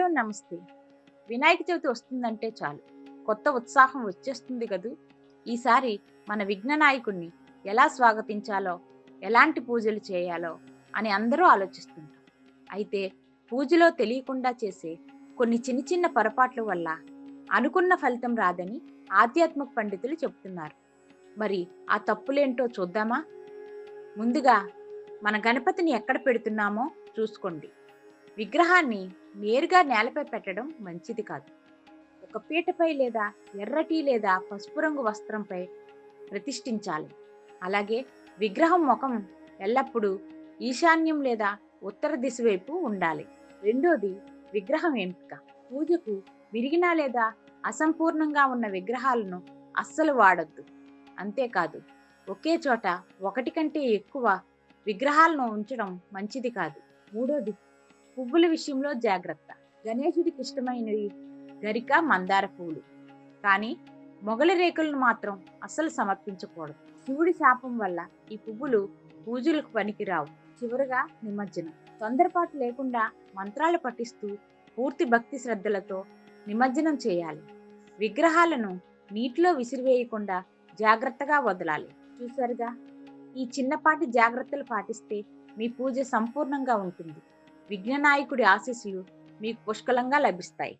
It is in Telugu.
హలో నమస్తే. వినాయక చవితి వస్తుందంటే చాలు కొత్త ఉత్సాహం వచ్చేస్తుంది కదూ. ఈసారి మన విఘ్న నాయకుడిని ఎలా స్వాగతించాలో, ఎలాంటి పూజలు చేయాలో అని అందరూ ఆలోచిస్తుంటాం. అయితే పూజలో తెలియకుండా చేసే కొన్ని చిన్న చిన్న పొరపాట్ల వల్ల అనుకున్న ఫలితం రాదని ఆధ్యాత్మిక పండితులు చెబుతున్నారు. మరి ఆ తప్పులేంటో చూద్దామా? ముందుగా మన గణపతిని ఎక్కడ పెడుతున్నామో చూసుకోండి. విగ్రహాన్ని నేరుగా నేలపై పెట్టడం మంచిది కాదు. ఒక పీటపై లేదా ఎర్రటి లేదా పసుపు రంగు వస్త్రంపై ప్రతిష్ఠించాలి. అలాగే విగ్రహం ముఖం ఎల్లప్పుడూ ఈశాన్యం లేదా ఉత్తర దిశ వైపు ఉండాలి. రెండోది, విగ్రహం ఎంపిక. పూజకు విరిగిన లేదా అసంపూర్ణంగా ఉన్న విగ్రహాలను అస్సలు వాడొద్దు. అంతేకాదు, ఒకే చోట ఒకటి కంటే ఎక్కువ విగ్రహాలను ఉంచడం మంచిది కాదు. మూడోది, పువ్వుల విషయంలో జాగ్రత్త. గణేశుడికి ఇష్టమైనవి గరిక, మందార పువ్వులు. కానీ మొగలి రేకులను మాత్రం అస్సలు సమర్పించకూడదు. శివుడి శాపం వల్ల ఈ పువ్వులు పూజలకు పనికిరావు. చివరగా నిమజ్జనం. తొందరపాటు లేకుండా మంత్రాలు పఠిస్తూ పూర్తి భక్తి శ్రద్ధలతో నిమజ్జనం చేయాలి. విగ్రహాలను నీటిలో విసిరివేయకుండా జాగ్రత్తగా వదలాలి. చూసారుగా, ఈ చిన్నపాటి జాగ్రత్తలు పాటిస్తే మీ పూజ సంపూర్ణంగా ఉంటుంది. విఘ్ననాయకుడి ఆశీస్సులు మీకు పుష్కలంగా లభిస్తాయి.